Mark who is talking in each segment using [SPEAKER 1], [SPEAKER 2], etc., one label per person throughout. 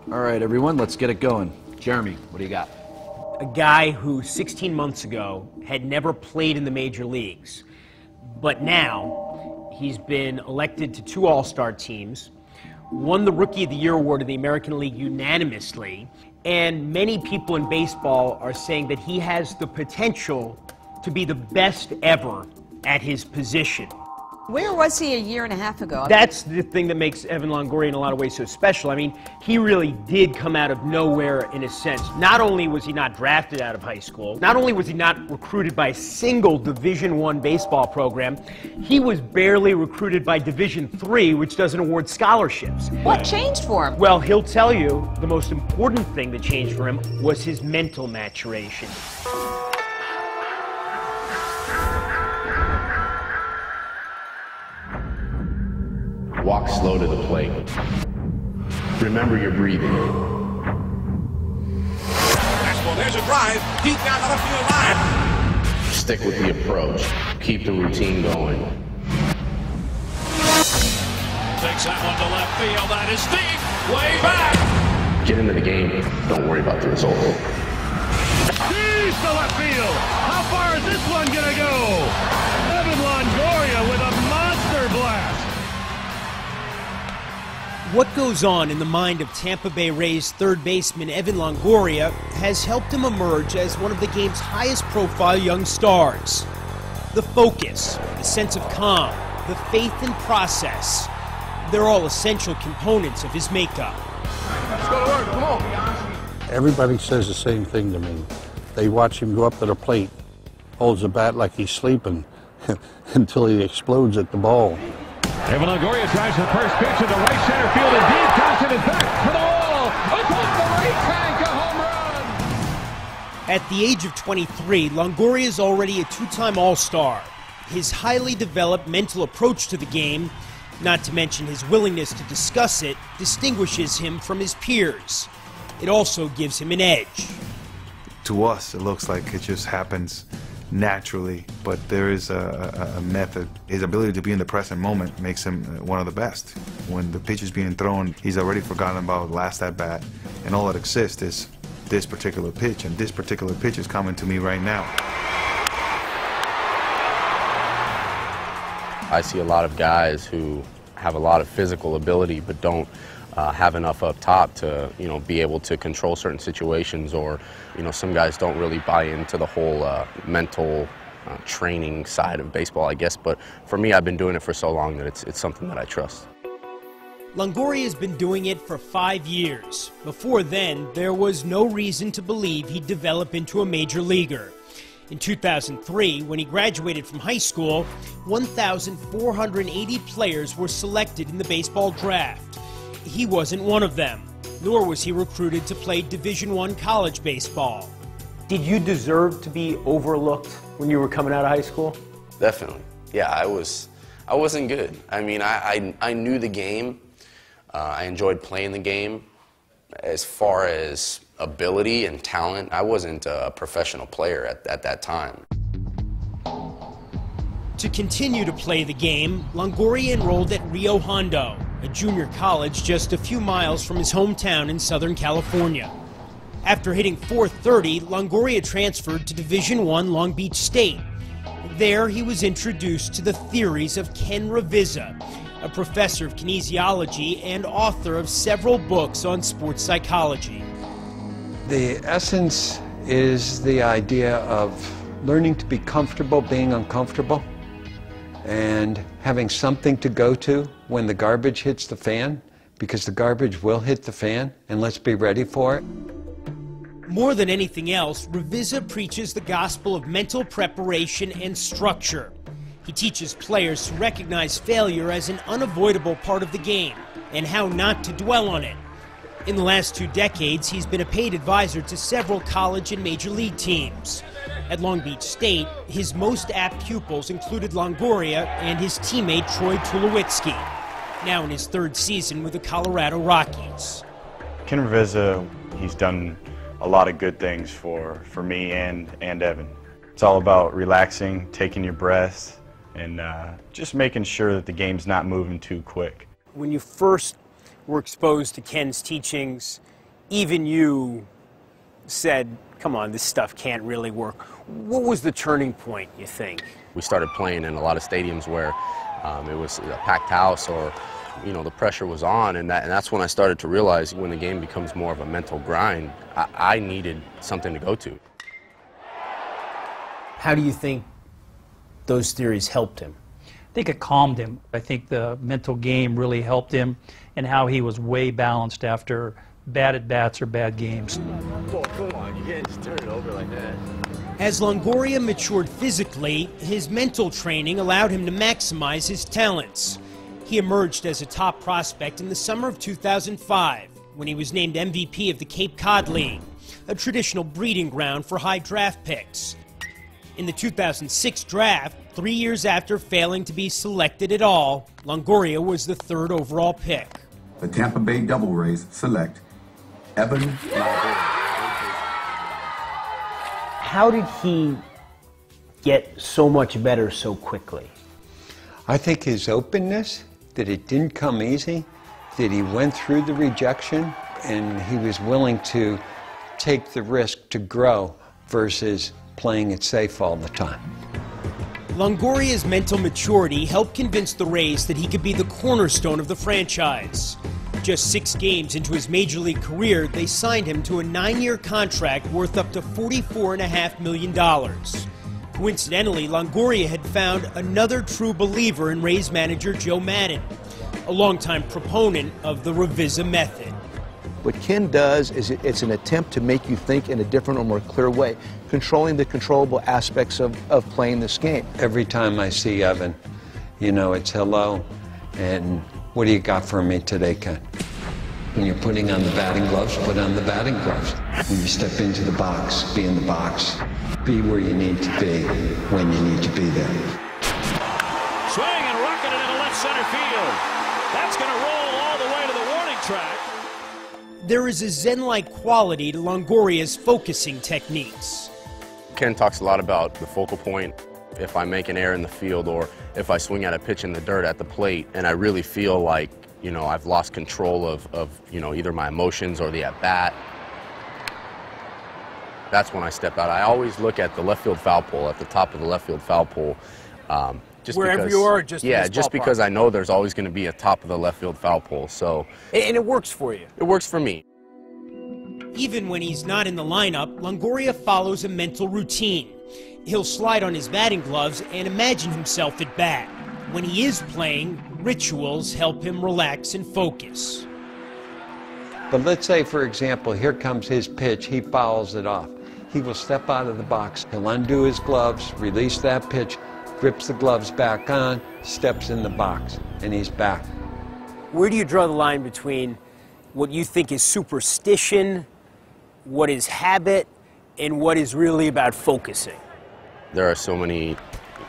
[SPEAKER 1] All right, everyone, let's get it going. Jeremy, what do you got?
[SPEAKER 2] A guy who 16 months ago had never played in the major leagues, but now he's been elected to 2 All-Star teams, won the Rookie of the Year award in the American League unanimously, and many people in baseball are saying that he has the potential to be the best ever at his position.
[SPEAKER 3] Where was he a year and a half ago?
[SPEAKER 2] That's the thing that makes Evan Longoria in a lot of ways so special. I mean, he really did come out of nowhere in a sense. Not only was he not drafted out of high school, not only was he not recruited by a single Division I baseball program, he was barely recruited by Division III, which doesn't award scholarships.
[SPEAKER 3] What changed for him?
[SPEAKER 2] Well, he'll tell you the most important thing that changed for him was his mental maturation.
[SPEAKER 4] Walk slow to the plate. Remember your breathing.
[SPEAKER 5] Fastball, there's a drive. Deep down the left field line.
[SPEAKER 4] Stick with the approach. Keep the routine going.
[SPEAKER 5] Takes that one to left field. That is deep. Way back.
[SPEAKER 4] Get into the game. Don't worry about the result.
[SPEAKER 6] Deep to left field. How far is this one gonna go? Evan Longoria with a monster blast.
[SPEAKER 2] What goes on in the mind of Tampa Bay Rays third baseman Evan Longoria has helped him emerge as one of the game's highest profile young stars. The focus, the sense of calm, the faith in process, they're all essential components of his makeup.
[SPEAKER 5] Let's go to work, come on.
[SPEAKER 7] Everybody says the same thing to me. They watch him go up to the plate, holds the bat like he's sleeping until he explodes at the ball.
[SPEAKER 6] Evan Longoria drives the first pitch to the right center field and deep. Johnson is back for the wall. Atop the right tank, a home run.
[SPEAKER 2] At the age of 23, Longoria is already a 2-time All-Star. His highly developed mental approach to the game, not to mention his willingness to discuss it, distinguishes him from his peers. It also gives him an edge.
[SPEAKER 8] To us, it looks like it just happens naturally, but there is a method. His ability to be in the present moment makes him one of the best. When the pitch is being thrown, he's already forgotten about last at bat, and all that exists is this particular pitch, and this particular pitch is coming to me right now.
[SPEAKER 9] I see a lot of guys who have a lot of physical ability but don't have enough up top to, be able to control certain situations, or, some guys don't really buy into the whole mental training side of baseball, I guess. But for me, I've been doing it for so long that it's something that I trust.
[SPEAKER 2] Longoria has been doing it for 5 years. Before then, there was no reason to believe he'd develop into a major leaguer. In 2003, when he graduated from high school, 1,480 players were selected in the baseball draft. He wasn't one of them, nor was he recruited to play Division I college baseball. Did you deserve to be overlooked when you were coming out of high school?
[SPEAKER 9] Definitely. Yeah, I wasn't good. I mean, I knew the game. I enjoyed playing the game. As far as ability and talent, I wasn't a professional player at that time.
[SPEAKER 2] To continue to play the game, Longoria enrolled at Rio Hondo, a junior college just a few miles from his hometown in Southern California. After hitting .430, Longoria transferred to Division I Long Beach State. There, he was introduced to the theories of Ken Ravizza, a professor of kinesiology and author of several books on sports psychology.
[SPEAKER 10] The essence is the idea of learning to be comfortable being uncomfortable and having something to go to when the garbage hits the fan, because the garbage will hit the fan, and let's be ready for it.
[SPEAKER 2] More than anything else, Ravizza preaches the gospel of mental preparation and structure. He teaches players to recognize failure as an unavoidable part of the game and how not to dwell on it. In the last 2 decades, he's been a paid advisor to several college and major league teams. At Long Beach State, his most apt pupils included Langoria and his teammate Troy Tulowitzki, now in his 3rd season with the Colorado Rockies.
[SPEAKER 11] Ken Ravizza, he's done a lot of good things for me and Evan. It's all about relaxing, taking your breaths, and just making sure that the game's not moving too quick.
[SPEAKER 2] When you first were exposed to Ken's teachings, even you said, come on, this stuff can't really work. What was the turning point, you think?
[SPEAKER 9] We started playing in a lot of stadiums where it was a packed house, or the pressure was on, and that's when I started to realize when the game becomes more of a mental grind, I needed something to go to.
[SPEAKER 2] How do you think those theories helped him?
[SPEAKER 12] I think it calmed him. I think the mental game really helped him, and how he was way balanced after bad at-bats or bad games.
[SPEAKER 9] Oh, come on, you can't just turn it over like that.
[SPEAKER 2] As Langoria matured physically, his mental training allowed him to maximize his talents. He emerged as a top prospect in the summer of 2005, when he was named MVP of the Cape Cod League, a traditional breeding ground for high draft picks. In the 2006 draft, 3 years after failing to be selected at all, Langoria was the 3rd overall pick.
[SPEAKER 13] The Tampa Bay Devil Rays select Evan Langoria.
[SPEAKER 2] How did he get so much better so quickly?
[SPEAKER 10] I think his openness, that it didn't come easy, that he went through the rejection, and he was willing to take the risk to grow versus playing it safe all the time.
[SPEAKER 2] Longoria's mental maturity helped convince the Rays that he could be the cornerstone of the franchise. Just 6 games into his major league career, they signed him to a 9-year contract worth up to $44.5 million. Coincidentally, Langoria had found another true believer in Rays manager Joe Maddon, a longtime proponent of the Revisa method.
[SPEAKER 14] What Ken does is it's an attempt to make you think in a different or more clear way, controlling the controllable aspects of playing this game.
[SPEAKER 10] Every time I see Evan, it's hello, and what do you got for me today, Ken? When you're putting on the batting gloves, put on the batting gloves. When you step into the box, be in the box. Be where you need to be when you need to be there.
[SPEAKER 5] Swing and rocketed into left center field. That's going to roll all the way to the warning track.
[SPEAKER 2] There is a Zen-like quality to Longoria's focusing techniques.
[SPEAKER 9] Ken talks a lot about the focal point. If I make an error in the field, or if I swing at a pitch in the dirt at the plate, and I really feel like, I've lost control of either my emotions or the at-bat, that's when I step out. I always look at the left field foul pole, at the top of the left field foul pole. Just
[SPEAKER 2] wherever
[SPEAKER 9] because,
[SPEAKER 2] you are, just
[SPEAKER 9] yeah,
[SPEAKER 2] in this
[SPEAKER 9] just
[SPEAKER 2] ballpark.
[SPEAKER 9] because I know there's always going to be a top of the left field foul pole. So,
[SPEAKER 2] and it works for you.
[SPEAKER 9] It works for me.
[SPEAKER 2] Even when he's not in the lineup, Langoria follows a mental routine. He'll slide on his batting gloves and imagine himself at bat. When he is playing, rituals help him relax and focus.
[SPEAKER 10] But let's say, for example, here comes his pitch, he fouls it off. He will step out of the box, he'll undo his gloves, release that pitch, grips the gloves back on, steps in the box, and he's back.
[SPEAKER 2] Where do you draw the line between what you think is superstition, what is habit, and what is really about focusing?
[SPEAKER 9] There are so many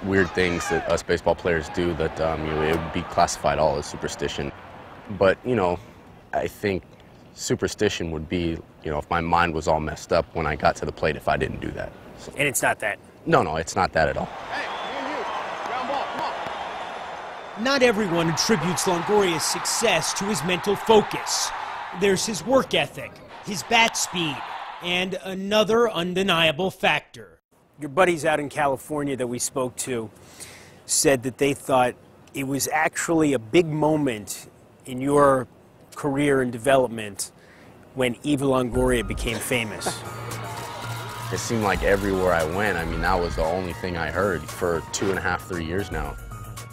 [SPEAKER 9] weird things that us baseball players do that it would be classified all as superstition. But, I think superstition would be, if my mind was all messed up when I got to the plate if I didn't do that. So.
[SPEAKER 2] And it's not that?
[SPEAKER 9] No, it's not that at all.
[SPEAKER 2] Not everyone attributes Longoria's success to his mental focus. There's his work ethic, his bat speed, and another undeniable factor. Your buddies out in California that we spoke to said that they thought it was actually a big moment in your career and development when Eva Longoria became famous.
[SPEAKER 9] It seemed like everywhere I went, that was the only thing I heard for 2.5, 3 years now.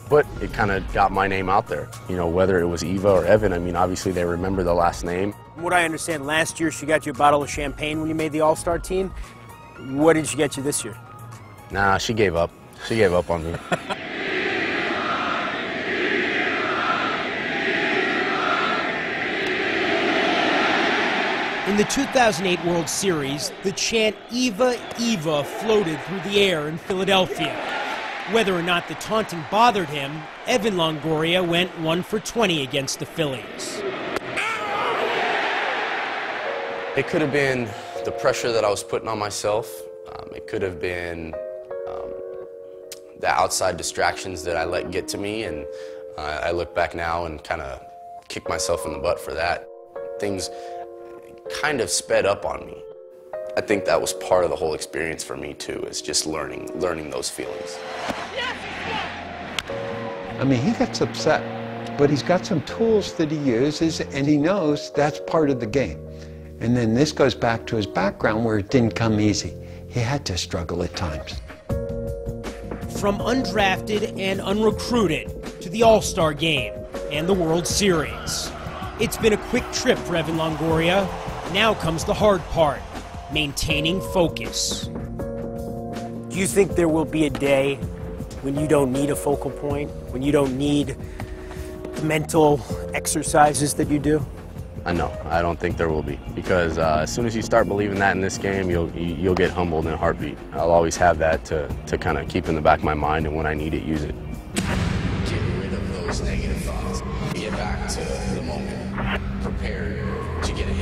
[SPEAKER 9] But it kind of got my name out there. Whether it was Eva or Evan, obviously they remember the last name.
[SPEAKER 2] From what I understand, last year she got you a bottle of champagne when you made the All-Star team. What did she get you this year?
[SPEAKER 9] Nah, she gave up. She gave up on me.
[SPEAKER 2] In the 2008 World Series, the chant "Eva, Eva" floated through the air in Philadelphia. Whether or not the taunting bothered him, Evan Longoria went 1 for 20 against the Phillies.
[SPEAKER 9] It could have been the pressure that I was putting on myself. It could have been the outside distractions that I let get to me, and I look back now and kind of kick myself in the butt for that. Things kind of sped up on me. I think that was part of the whole experience for me too, is just learning those feelings.
[SPEAKER 10] I mean, he gets upset, but he's got some tools that he uses, and he knows that's part of the game. And then this goes back to his background where it didn't come easy. He had to struggle at times.
[SPEAKER 2] From undrafted and unrecruited to the All-Star game and the World Series. It's been a quick trip for Evan Langoria. Now comes the hard part, maintaining focus.
[SPEAKER 15] Do you think there will be a day when you don't need a focal point, when you don't need the mental exercises that you do?
[SPEAKER 9] No, I don't think there will be, because as soon as you start believing that in this game, you'll get humbled in a heartbeat. I'll always have that to kind of keep in the back of my mind, and when I need it, use it. Get rid of those negative thoughts. Get back to the moment. Prepare to get ahead.